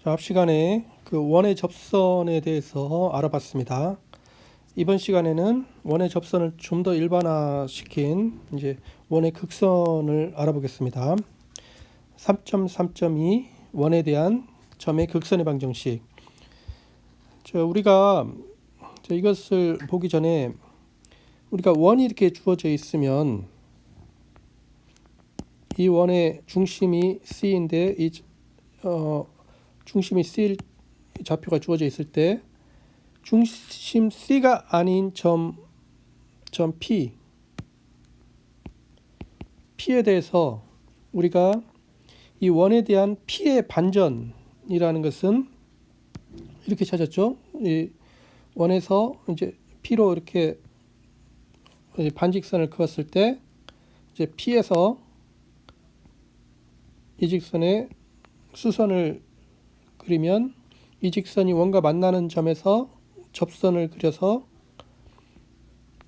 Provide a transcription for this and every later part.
자, 앞 시간에 그 원의 접선에 대해서 알아봤습니다. 이번 시간에는 원의 접선을 좀 더 일반화시킨 이제 원의 극선을 알아보겠습니다. 3.3.2 원에 대한 점의 극선의 방정식. 우리가 이것을 보기 전에 우리가 원이 이렇게 주어져 있으면 이 원의 중심이 C인데 중심이 C 좌표가 주어져 있을 때 중심 C가 아닌 점 P에 대해서 우리가 이 원에 대한 P의 반전이라는 것은 이렇게 찾았죠. 이 원에서 이제 P로 이렇게 반직선을 그었을 때 이제 P에서 이 직선에 수선을 그리면 이 직선이 원과 만나는 점에서 접선을 그려서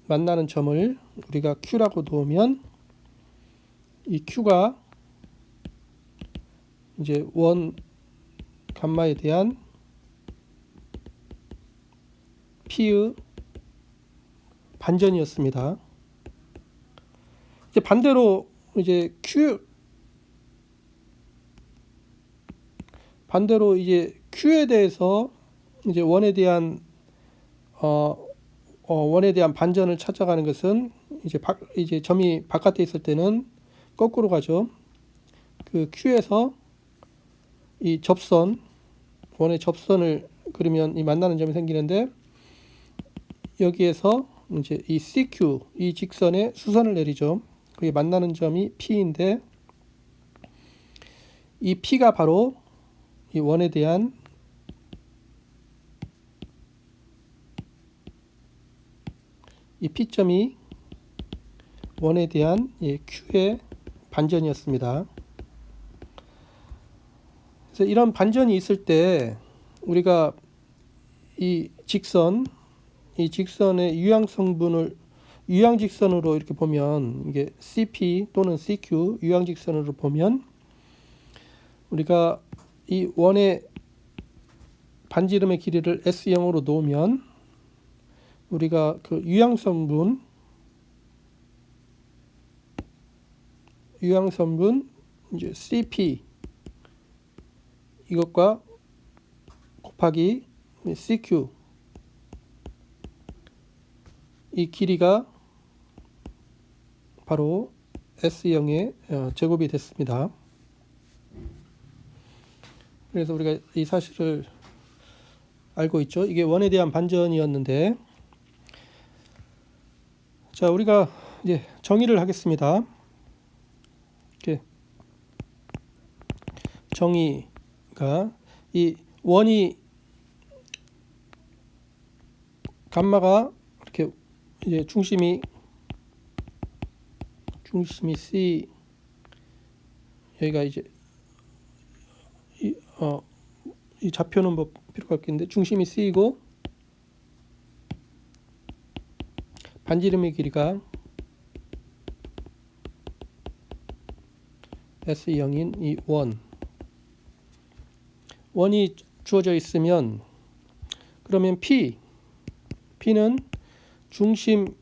만나는 점을 우리가 Q라고 놓으면 이 Q가 이제 원 감마에 대한 P의 반전이었습니다. 이제 반대로 이제 Q에 대해서 이제 원에 대한 반전을 찾아가는 것은 이제 점이 바깥에 있을 때는 거꾸로 가죠. 그 Q에서 이 원의 접선을 그리면 이 만나는 점이 생기는데 여기에서 이제 이 CQ 이 직선에 수선을 내리죠. 그게 만나는 점이 P인데 이 P가 바로 이 원에 대한 이 P점이 원에 대한 Q의 반전이었습니다. 그래서 이런 반전이 있을 때 우리가 이 직선의 유향직선으로 이렇게 보면 이게 CP 또는 CQ 유향직선으로 보면 우리가 이 원의 반지름의 길이를 S0으로 놓으면 우리가 그 유향선분 이제 CP 이것과 곱하기 CQ 이 길이가 바로 S0의 제곱이 됐습니다. 그래서 우리가 이 사실을 알고 있죠. 이게 원에 대한 반전이었는데, 자, 우리가 이제 정의를 하겠습니다. 이렇게 정의가 이 원이 감마가 이렇게 이제 중심이 C 여기가 이제 이 좌표는 뭐 필요가 없겠는데 중심이 C이고 반지름의 길이가 S0인 이 원이 주어져 있으면 그러면 P는 중심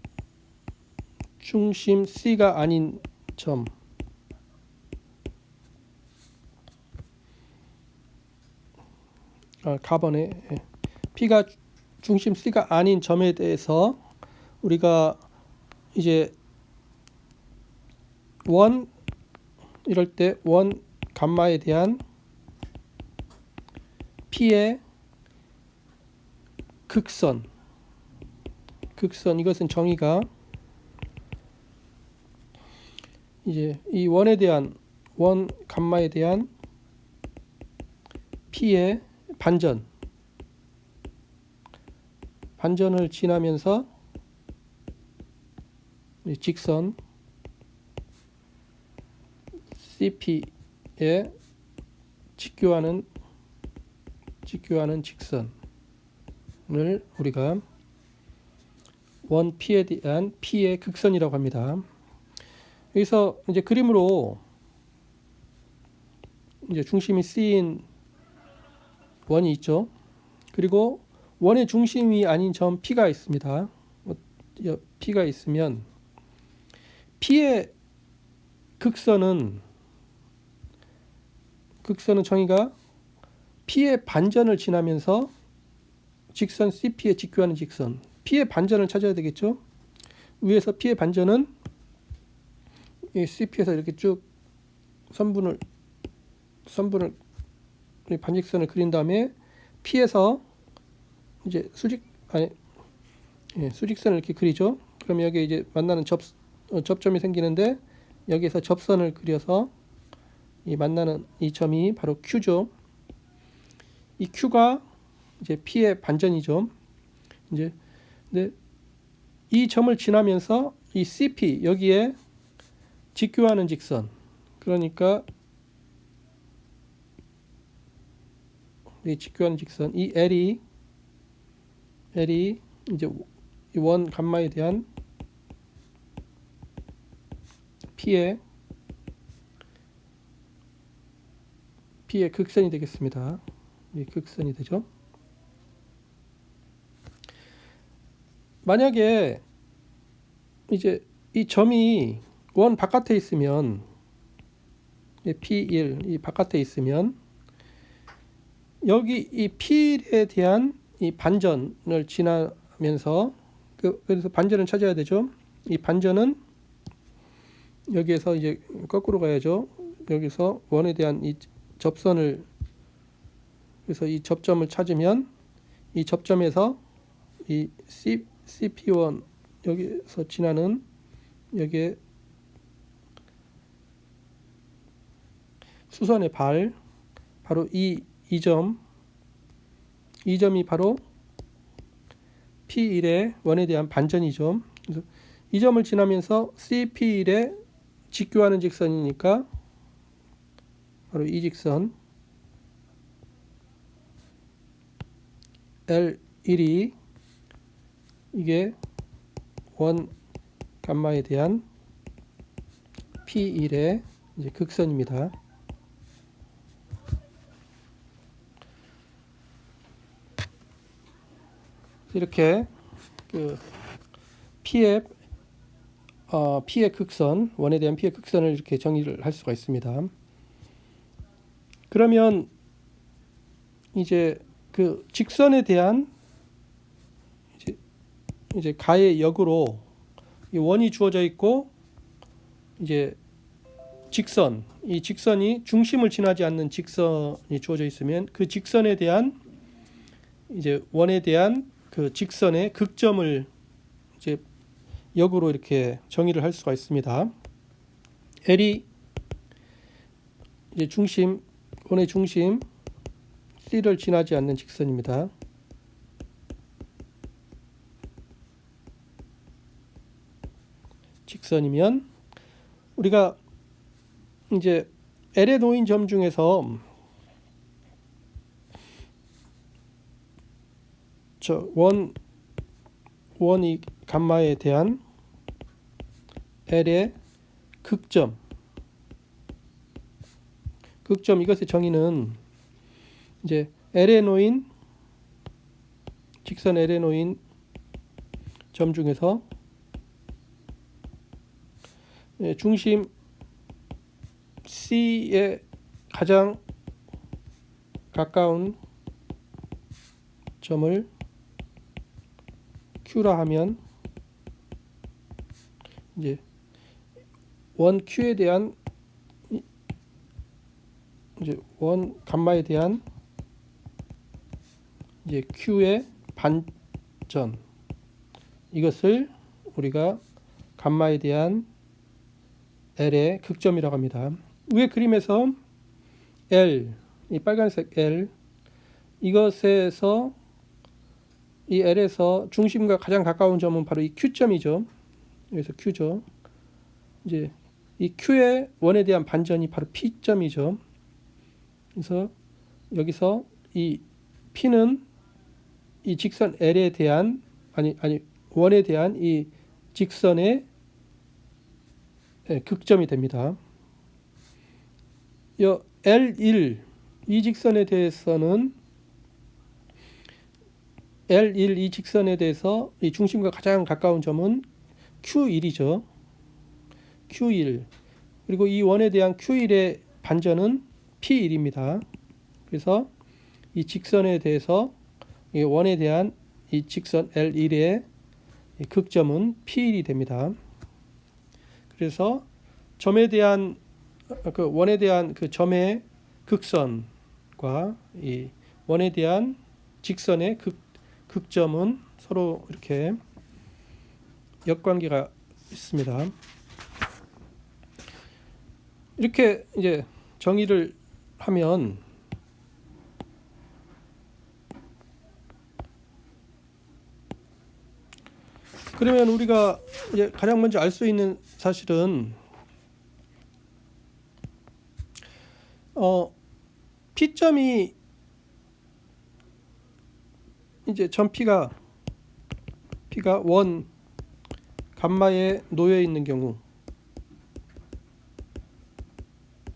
C가 아닌 점 가번에 P가 중심 C가 아닌 점에 대해서 우리가 이제 이럴 때 원 감마에 대한 P의 극선 이것은 정의가 이제 이 원에 대한 원 감마에 대한 P의 반전을 지나면서 직선 CP에 직교하는 직선을 우리가 원 P에 대한 P의 극선이라고 합니다. 여기서 이제 그림으로 이제 중심이 C인 원이 있죠. 그리고 원의 중심이 아닌 점 P가 있습니다. P가 있으면 P의 극선은 정의가 P의 반전을 지나면서 직선 CP에 직교하는 직선. P의 반전을 찾아야 되겠죠. 위에서 P의 반전은 이 CP에서 이렇게 쭉 선분을 반직선을 그린 다음에 P에서 이제 수직선을 이렇게 그리죠. 그럼 여기 이제 만나는 접점이 생기는데 여기에서 접선을 그려서 이 만나는 이 점이 바로 Q죠. 이 Q가 이제 P의 반전이죠. 이제 근데 이 점을 지나면서 이 CP 여기에 직교하는 직선. 그러니까 이 직교하는 직선 이 L이 이제 원 감마에 대한 P의 극선이 되겠습니다. 이 극선이 되죠. 만약에 이제 이 점이 원 바깥에 있으면 P1 이 바깥에 있으면 여기 이 P에 대한 이 반전을 지나면서 그래서 반전을 찾아야 되죠. 이 반전은 여기에서 이제 거꾸로 가야죠. 여기서 원에 대한 이 접선을 그래서 이 접점을 찾으면 이 접점에서 이 CP1 여기서 지나는 여기에 수선의 발 바로 이 점이 바로 P1의 원에 대한 반전이죠. 그래서 이 점을 지나면서 CP1에 직교하는 직선이니까 바로 이 직선 L1이 이게 원 감마에 대한 P1의 이제 극선입니다. 이렇게 그 P의 극선, 원에 대한 P의 극선을 이렇게 정의를 할 수가 있습니다. 그러면 이제 그 직선에 대한 이제 가의 역으로 이 원이 주어져 있고 이제 이 직선이 중심을 지나지 않는 직선이 주어져 있으면 그 직선에 대한 이제 원에 대한 그 직선의 극점을 이제 역으로 이렇게 정의를 할 수가 있습니다. L이 이제 원의 중심 C를 지나지 않는 직선입니다. 직선이면 우리가 이제 L에 놓인 점 중에서 원이 감마에 대한 L의 극점 이것의 정의는 이제 직선 L에 놓인 점 중에서 중심 C에 가장 가까운 점을 Q라 하면 이제 원 Q에 대한 이제 원 감마에 대한 이제 Q의 반전 이것을 우리가 감마에 대한 L의 극점이라고 합니다. 위에 그림에서 L 이 빨간색 L 이것에서 이 L에서 중심과 가장 가까운 점은 바로 이 Q점이죠. 여기서 Q죠. 이제 이 Q의 원에 대한 반전이 바로 P점이죠. 그래서 여기서 이 P는 이 직선 L에 대한 원에 대한 이 직선의 극점이 됩니다. L1 이 직선에 대해서는 L1 이 직선에 대해서 이 중심과 가장 가까운 점은 Q1이죠. Q1. 그리고 이 원에 대한 Q1의 반전은 P1입니다. 그래서 이 직선에 대해서 이 원에 대한 이 직선 L1의 극점은 P1이 됩니다. 그래서 점에 대한 그 원에 대한 그 점의 극선과 이 원에 대한 직선의 극점은 서로 이렇게 역관계가 있습니다. 이렇게 이제 정의를 하면 그러면 우리가 이제 가장 먼저 알 수 있는 사실은 P점이 이제 점 P가 원 감마에 놓여 있는 경우,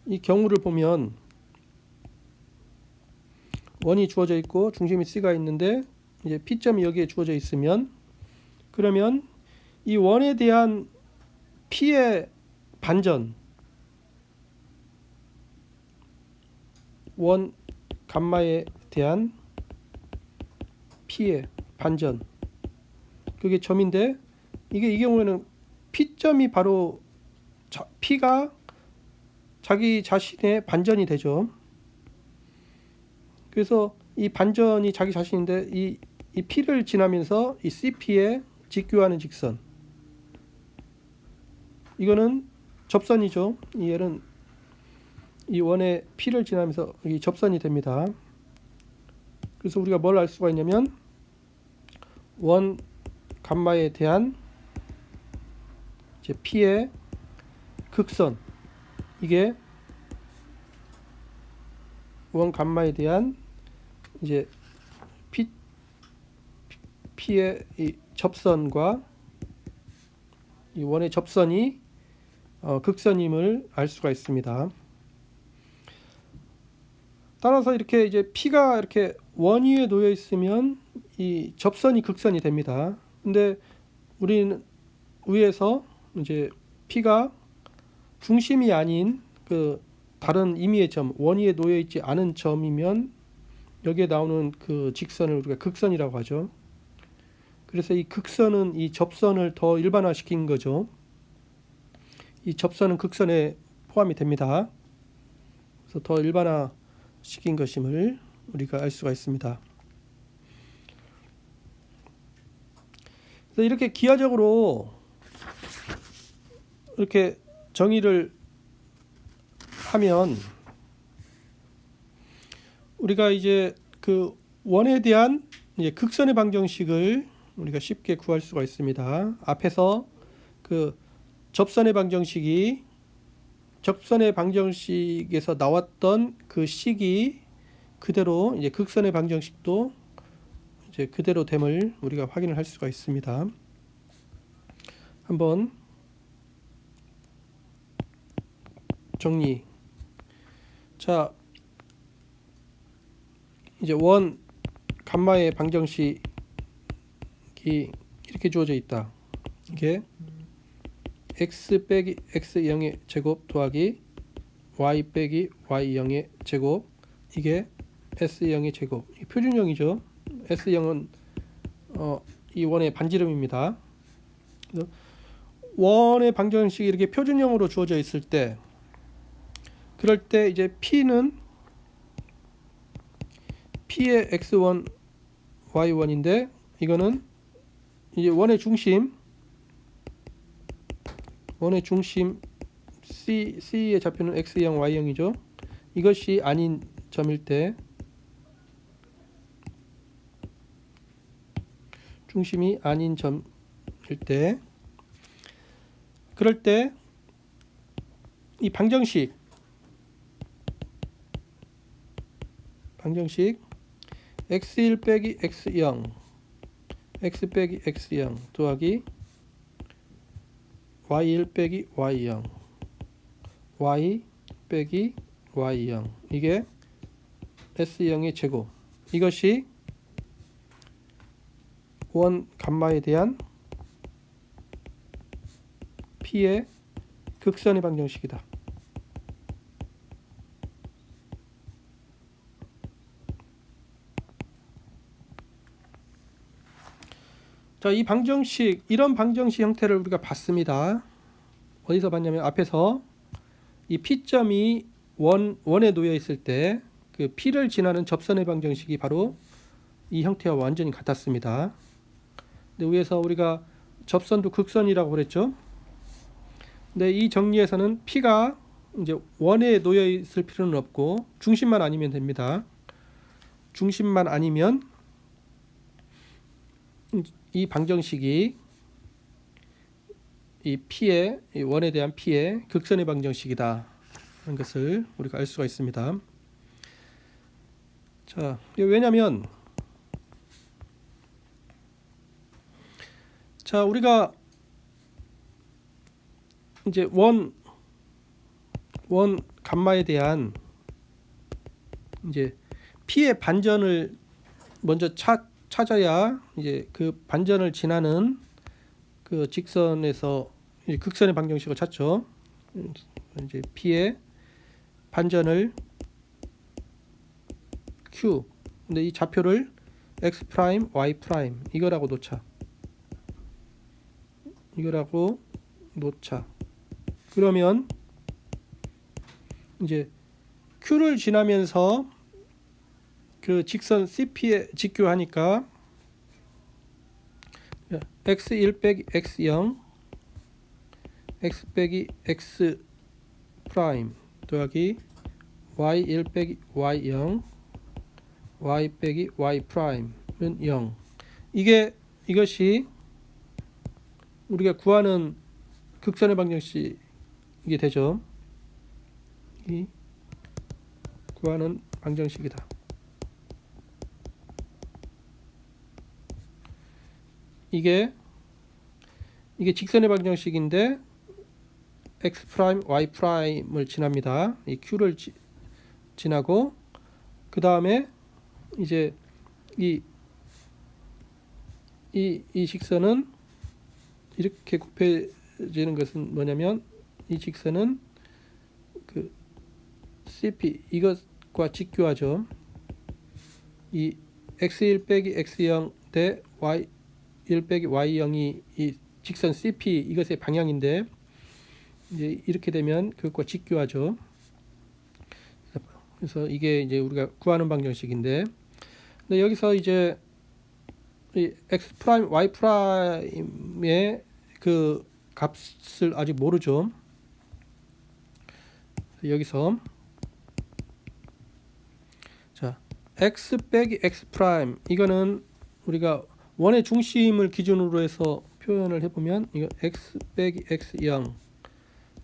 이 경우를 보면 원이 주어져 있고 중심이 C가 있는데 이제 P점이 여기에 주어져 있으면, 그러면 이 원에 대한 P의 반전, 원 감마에 대한 P의 반전, 그게 점인데, 이게 이 경우에는 P점이 바로 P가 자기 자신의 반전이 되죠. 그래서 이 반전이 자기 자신인데 이 P를 지나면서 이 CP에 직교하는 직선, 이거는 접선이죠. 얘는 이 원의 P를 지나면서 이 접선이 됩니다. 그래서 우리가 뭘 알 수가 있냐면 원 감마에 대한 이제 P의 극선, 이게 원 감마에 대한 이제 P의 이 접선과 이 원의 접선이 극선임을 알 수가 있습니다. 따라서 이렇게 이제 P가 이렇게 원 위에 놓여 있으면 이 접선이 극선이 됩니다. 근데 우리는 위에서 이제 P가 중심이 아닌 그 다른 임의의 점, 원 위에 놓여 있지 않은 점이면 여기에 나오는 그 직선을 우리가 극선이라고 하죠. 그래서 이 극선은 이 접선을 더 일반화시킨 거죠. 이 접선은 극선에 포함이 됩니다. 그래서 더 일반화시킨 것임을 우리가 알 수가 있습니다. 그래서 이렇게 기하적으로 이렇게 정의를 하면 우리가 이제 그 원에 대한 이제 극선의 방정식을 우리가 쉽게 구할 수가 있습니다. 앞에서 그 접선의 방정식에서 나왔던 그 식이 그대로 이제 극선의 방정식도 이제 그대로 됨을 우리가 확인을 할 수가 있습니다. 한번 정리. 자, 이제 원 감마의 방정식이 이렇게 주어져 있다. 이게 x 빼기 x0의 제곱 더하기 y 빼기 y0의 제곱, 이게 s0의 제곱. 이 표준형이죠. s0은 이 원의 반지름입니다. 원의 방정식이 이렇게 표준형으로 주어져 있을 때, 그럴 때 이제 P는 P의 x1, y1인데 이거는 이제 원의 중심 C의 좌표는 x0, y0이죠. 이것이 아닌 점일 때, 중심이 아닌 점일 때, 그럴 때 이 방정식 x1 빼기 x0 x 빼기 x0 더하기 y1 빼기 y0 y 빼기 y0, 이게 s0의 제곱, 이것이 원 감마에 대한 P의 극선의 방정식이다. 자, 이 방정식, 이런 방정식 형태를 우리가 봤습니다. 어디서 봤냐면 앞에서 이 P점이 원에 놓여 있을 때 그 P를 지나는 접선의 방정식이 바로 이 형태와 완전히 같았습니다. 근데 위에서 우리가 접선도 극선이라고 그랬죠. 근데 이 정리에서는 P가 이제 원에 놓여 있을 필요는 없고 중심만 아니면 됩니다. 중심만 아니면 이 방정식이 이 P의 이 원에 대한 P의 극선의 방정식이다 하는 것을 우리가 알 수가 있습니다. 자, 왜냐면 자, 우리가 이제 원 감마에 대한 이제 P의 반전을 먼저 찾아야 이제 그 반전을 지나는 그 직선에서 극선의 방정식을 찾죠. 이제 P의 반전을 Q, 근데 이 좌표를 X 프라임, Y 프라임 이거라고 놓자. 그러면 이제 Q를 지나면서 그 직선 CP에 직교하니까 X1 빼기 X0 X 빼기 X 프라임 더하기 Y1 빼기 Y0 Y 빼기 Y 프라임은 0. 이것이 우리가 구하는 극선의 방정식이 되죠. 이 구하는 방정식이다. 이게 직선의 방정식인데 X 프라임, Y 프라임을 지납니다. 이 Q를 지나고 그 다음에 이제 이 직선은 이렇게 굽혀지는 것은 뭐냐면 이 직선은 그 CP 이것과 직교하죠. 이 X1 빼기 X0 대 Y1 빼기 Y0이 이 직선 CP 이것의 방향인데 이제 이렇게 되면 그것과 직교하죠. 그래서 이게 이제 우리가 구하는 방정식인데, 근데 여기서 이제 이 X 프라임, Y 프라임의 그 값을 아직 모르죠. 여기서 자 X 빼기 X 프라임 이거는 우리가 원의 중심을 기준으로 해서 표현을 해보면 이거 X 빼기 X0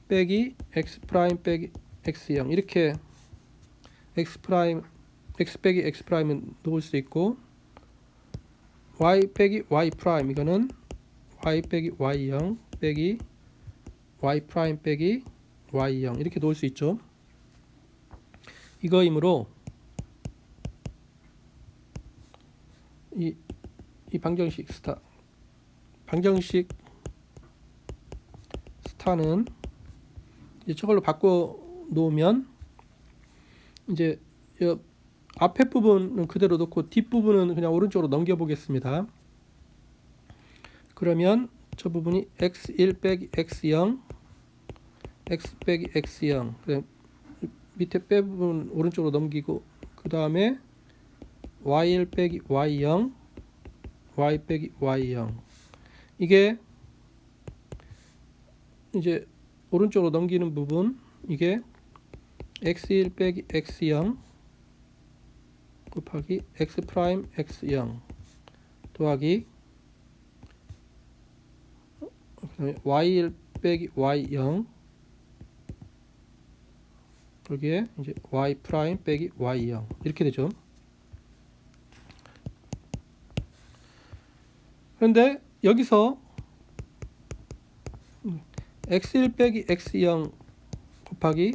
빼기 X 프라임 빼기 X0 이렇게 X 빼기 X 프라임은 놓을 수 있고 Y 빼기 Y 프라임 이거는 Y 빼기 Y0 빼기 Y 프라임 빼기 Y0 이렇게 놓을 수 있죠. 이거이므로 이 방정식 스타는 이제 저걸로 바꿔 놓으면 이제 앞에 부분은 그대로 놓고 뒷부분은 그냥 오른쪽으로 넘겨 보겠습니다. 그러면 저 부분이 X1 빼기 X0 X 빼기 X0 밑에 빼 부분 오른쪽으로 넘기고 그 다음에 Y1 빼기 Y0 Y 빼기 Y0 이게 이제 오른쪽으로 넘기는 부분 이게 X1 빼기 X0 곱하기 X 프라임 X0 더하기 Y1 빼기 Y0 여기에 이제 Y 프라임 빼기 Y0 이렇게 되죠. 그런데 여기서 X1 빼기 X0 곱하기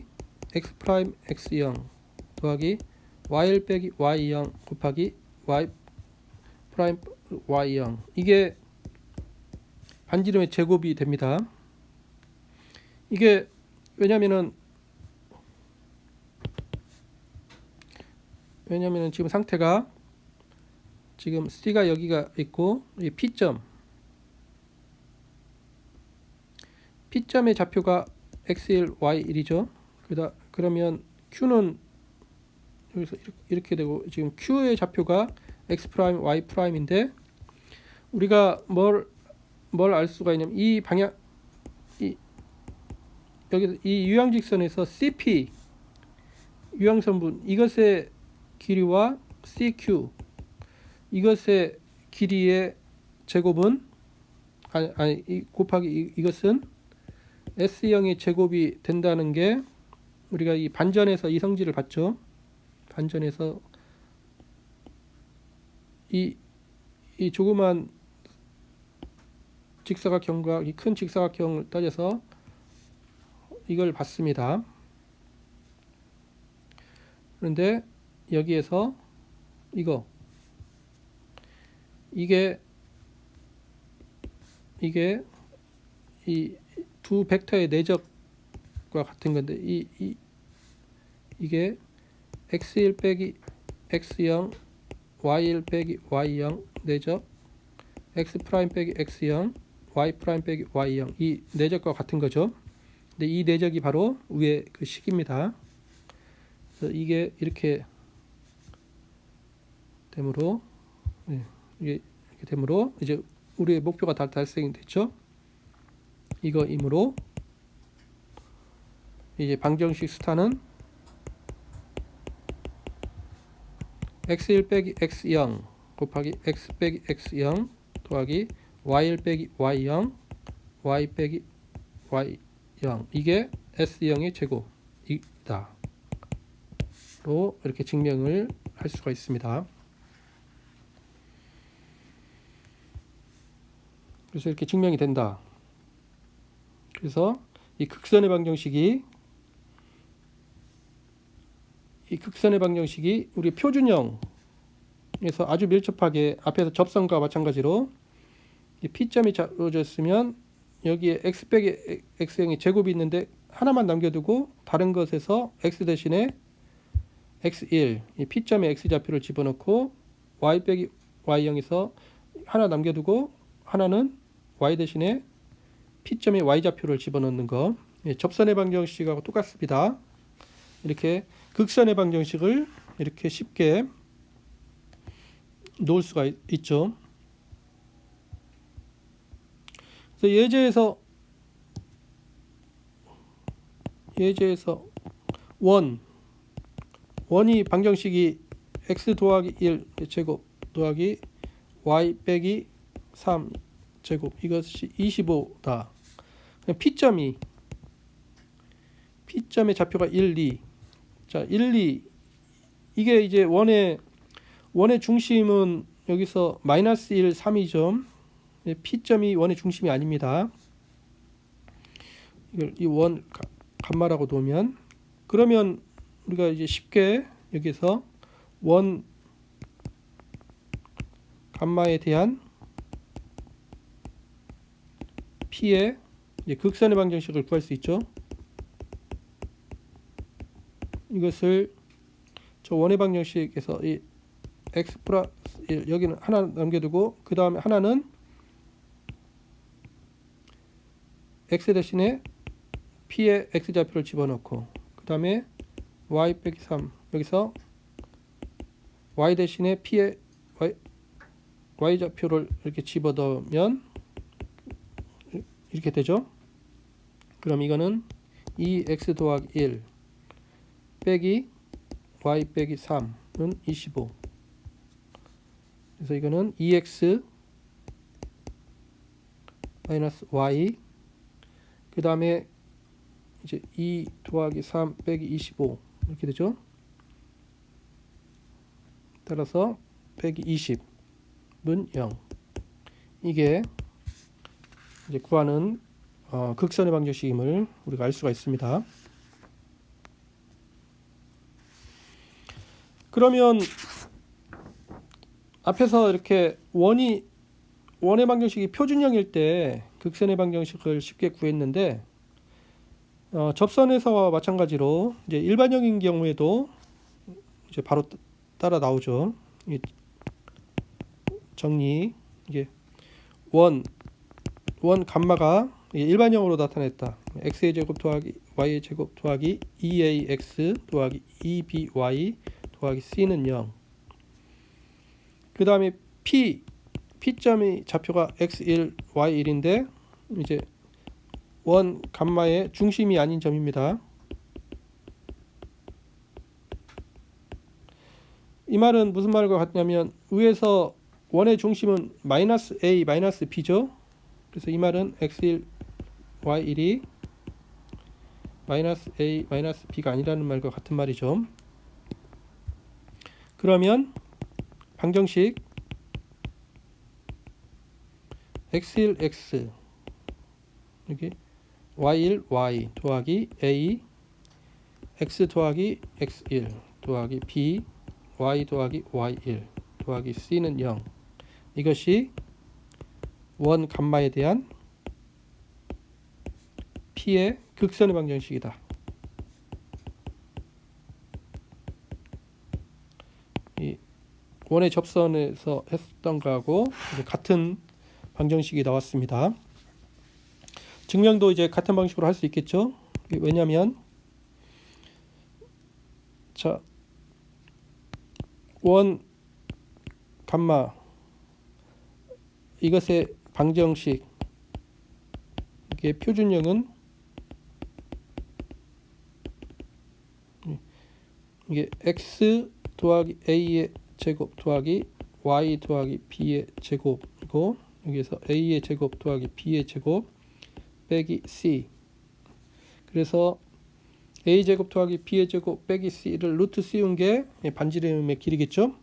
X 프라임 X0 더하기 Y1 빼기 Y0 곱하기 Y 프라임 y0 이게 반지름의 제곱이 됩니다. 이게 왜냐면은 지금 상태가 지금 C가 여기가 있고 이 P점의 좌표가 x1, y1이죠. 그러면 Q는 여기서 이렇게 되고 지금 Q의 좌표가 x 프라임, y 프라임인데 우리가 뭘 알 수가 있냐면 이 방향 여기 이 유형직선에서 CP 유형선분 이것의 길이와 CQ 이것의 길이의 제곱은 곱하기 이것은 S형의 제곱이 된다는 게 우리가 이 반전에서 이 성질을 봤죠. 반전에서 이 조그만 직사각형과 이 큰 직사각형을 따져서 이걸 봤습니다. 그런데 여기에서 이게 이 두 벡터의 내적과 같은 건데 이게 x1 빼기 x0 y1 빼기 y0 내적 x 프라임 빼기 x0 y 프라임 빼기 y0 이 내적과 같은 거죠. 근데 이 내적이 바로 위에 그 식입니다. 그래서 이게 이렇게 되므로 이게 이렇게 되므로 이제 우리의 목표가 다 달성이 됐죠. 이거이므로 이제 방정식 스타는 x1 빼기 x0 곱하기 x 빼기 x0 더하기 y1 빼기 y0 y 빼기 y0 이게 S형의 제곱이다 로 이렇게 증명을 할 수가 있습니다. 그래서 이렇게 증명이 된다. 그래서 이 극선의 방정식이 우리 표준형에서 아주 밀접하게 앞에서 접선과 마찬가지로 이 P점이 잡아졌으면 여기에 x 빼기 x형의 제곱이 있는데 하나만 남겨두고 다른 것에서 x 대신에 x1 이 P점의 x좌표를 집어넣고 y 빼기 y형에서 하나 남겨두고 하나는 y 대신에 P점의 y좌표를 집어넣는 거 접선의 방정식하고 똑같습니다. 이렇게 극선의 방정식을 이렇게 쉽게 놓을 수가 있죠. 그래서 예제에서 원이 방정식이 x 더하기 1 제곱 더하기 y 빼기 3 제곱 이것이 25다. P점의 좌표가 1, 2. 자, 1, 2 이게 이제 원의 중심은 여기서 마이너스 1, 3이죠. P점이 원의 중심이 아닙니다. 이걸 이 원 감마라고 놓으면 그러면 우리가 이제 쉽게 여기서 원 감마에 대한 P의 이제 극선의 방정식을 구할 수 있죠. 이것을 저 원의 방정식에서 이 x 플러스 1 여기는 하나 남겨두고 그 다음에 하나는 x 대신에 P의 x좌표를 집어넣고 그 다음에 y 빼기 3 여기서 y 대신에 P의 y좌표를 이렇게 집어넣으면 이렇게 되죠. 그럼 이거는 2x 더하기 1 빼기 y 빼기 3은 25. 그래서 이거는 2x 마이너스 y 그 다음에 이제 2 더하기 3 빼기 25 이렇게 되죠. 따라서 빼기 20은 0. 이게 이제 구하는 극선의 방정식임을 우리가 알 수가 있습니다. 그러면 앞에서 이렇게 원의 방정식이 표준형일 때 극선의 방정식을 쉽게 구했는데 접선에서와 마찬가지로 이제 일반형인 경우에도 이제 바로 따라 나오죠. 이 정리 이게 원 감마가 일반형으로 나타냈다. x의 제곱 더하기 y의 제곱 더하기 2ax 더하기 2by 더하기 c는 0. 그 다음에 P점이 좌표가 x1, y1인데 이제 원 감마의 중심이 아닌 점입니다. 이 말은 무슨 말과 같냐면 위에서 원의 중심은 마이너스 a 마이너스 b죠. 그래서 이 말은 x1, y1이 마이너스 a 마이너스 b가 아니라는 말과 같은 말이죠. 그러면 방정식 x1 x 여기 y1 y 더하기 a x 더하기 x1 더하기 b y 더하기 y1 더하기 c는 0. 이것이 원 감마에 대한 p의 극선의 방정식이다. 이 원의 접선에서 했던 거하고 같은 방정식이 나왔습니다. 증명도 이제 같은 방식으로 할 수 있겠죠. 왜냐하면 자, 원 감마 이것의 방정식 이게 표준형은 이게 x 더하기 a의 제곱 더하기 y 더하기 b의 제곱이고 여기에서 a의 제곱 더하기 b의 제곱 빼기 c. 그래서 a 제곱 더하기 b의 제곱 빼기 c를 루트 씌운 게 반지름의 길이겠죠.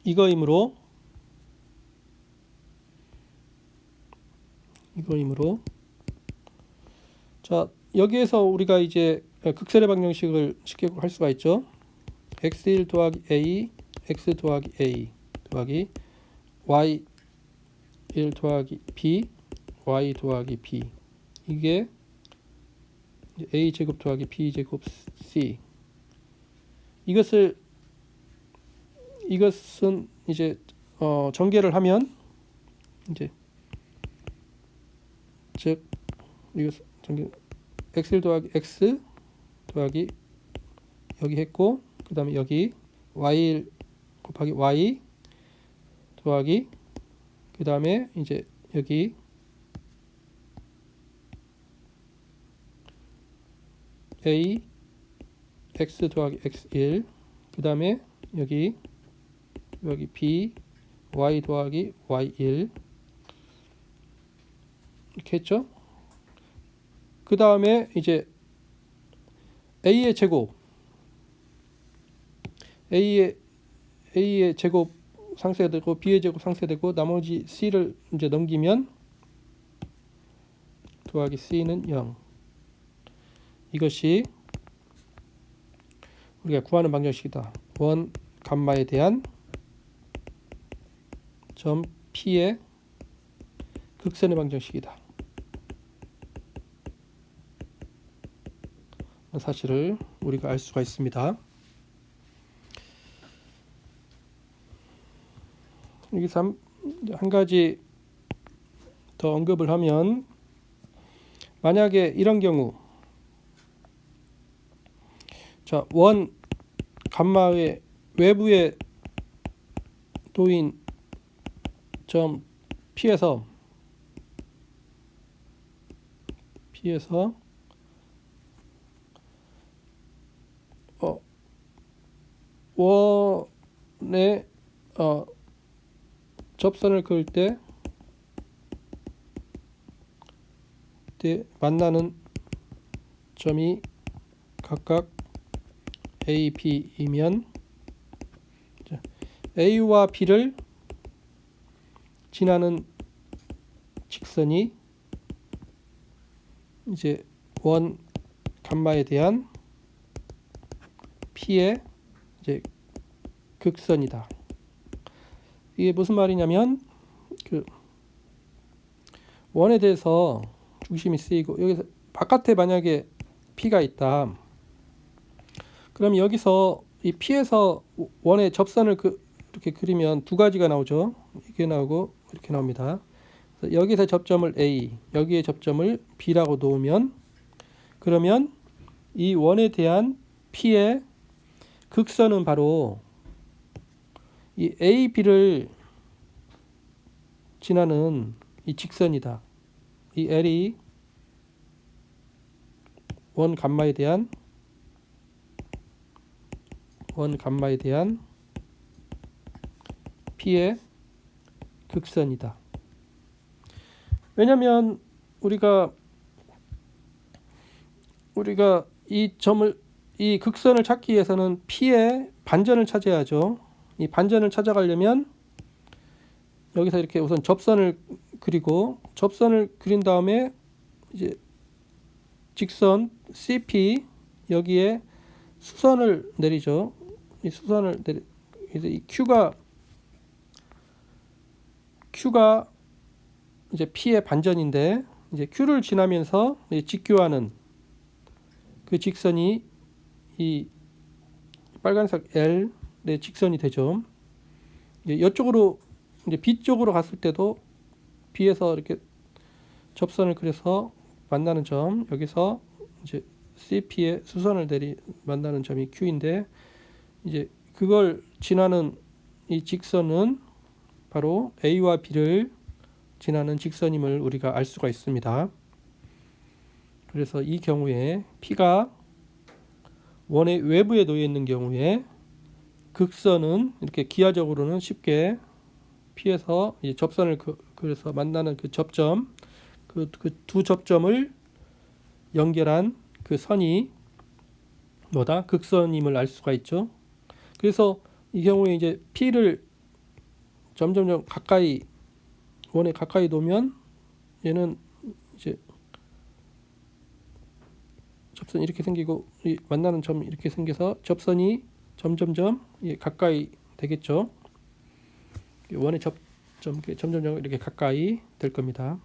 이거이므로 자 여기에서 우리가 이제 극선의 방정식을 쉽게 할 수가 있죠. x1 더하기 a x 더하기 a 더하기 y1 더하기 b y 더하기 b 이게 a 제곱 더하기 b 제곱 c. 이것은 이제 전개를 하면 이제 즉 이것 전개 x1 더하기 x 더하기 여기 했고 그 다음에 여기 y1 곱하기 y 더하기 그 다음에 이제 여기 a x 더하기 x1 그 다음에 여기 b y 더하기 y1 이렇게 했죠. 그 다음에 이제 a의 제곱 a의 제곱 상쇄되고 b의 제곱 상쇄되고 나머지 c를 이제 넘기면 더하기 c는 0. 이것이 우리가 구하는 방정식이다. 원 감마에 대한 점 P의 극선의 방정식이다. 사실을 우리가 알 수가 있습니다. 여기서 한 가지 더 언급을 하면 만약에 이런 경우 자, 원 감마의 외부의 도인 점 P에서 원의 접선을 그을 때 만나는 점이 각각 A, B이면 A와 B를 지나는 직선이 이제 원 감마에 대한 P의 이제 극선이다. 이게 무슨 말이냐면 그 원에 대해서 중심이 쓰이고 여기서 바깥에 만약에 P가 있다. 그럼 여기서 이 P에서 원의 접선을 이렇게 그리면 두 가지가 나오죠. 이게 나오고 이렇게 나옵니다. 그래서 여기서 접점을 A, 여기에 접점을 B라고 놓으면 그러면 이 원에 대한 P의 극선은 바로 이 A, B를 지나는 이 직선이다. 이 L이 원 감마에 대한 P의 극선이다. 왜냐하면 우리가 이 극선을 찾기 위해서는 P의 반전을 찾아야죠. 이 반전을 찾아가려면 여기서 이렇게 우선 접선을 그리고 접선을 그린 다음에 이제 직선 CP 여기에 수선을 내리죠. 이 수선을 그래서 이 Q가 이제 P의 반전인데 이제 Q를 지나면서 직교하는 그 직선이 이 빨간색 L의 직선이 되죠. 이쪽으로 이제 B 쪽으로 갔을 때도 B에서 이렇게 접선을 그려서 만나는 점, 여기서 이제 CP의 수선을 만나는 점이 Q인데 이제 그걸 지나는 이 직선은 바로 A와 B를 지나는 직선임을 우리가 알 수가 있습니다. 그래서 이 경우에 P가 원의 외부에 놓여 있는 경우에 극선은 이렇게 기하적으로는 쉽게 P에서 이제 접선을 그래서 만나는 그 접점, 그 두 접점을 연결한 그 선이 뭐다? 극선임을 알 수가 있죠. 그래서 이 경우에 이제 P를 점점 가까이 원에 가까이 놓으면 얘는 이제 접선이 이렇게 생기고 이 만나는 점이 이렇게 생겨서 접선이 점점점 가까이 되겠죠. 원의 접점 점점점 이렇게 가까이 될 겁니다.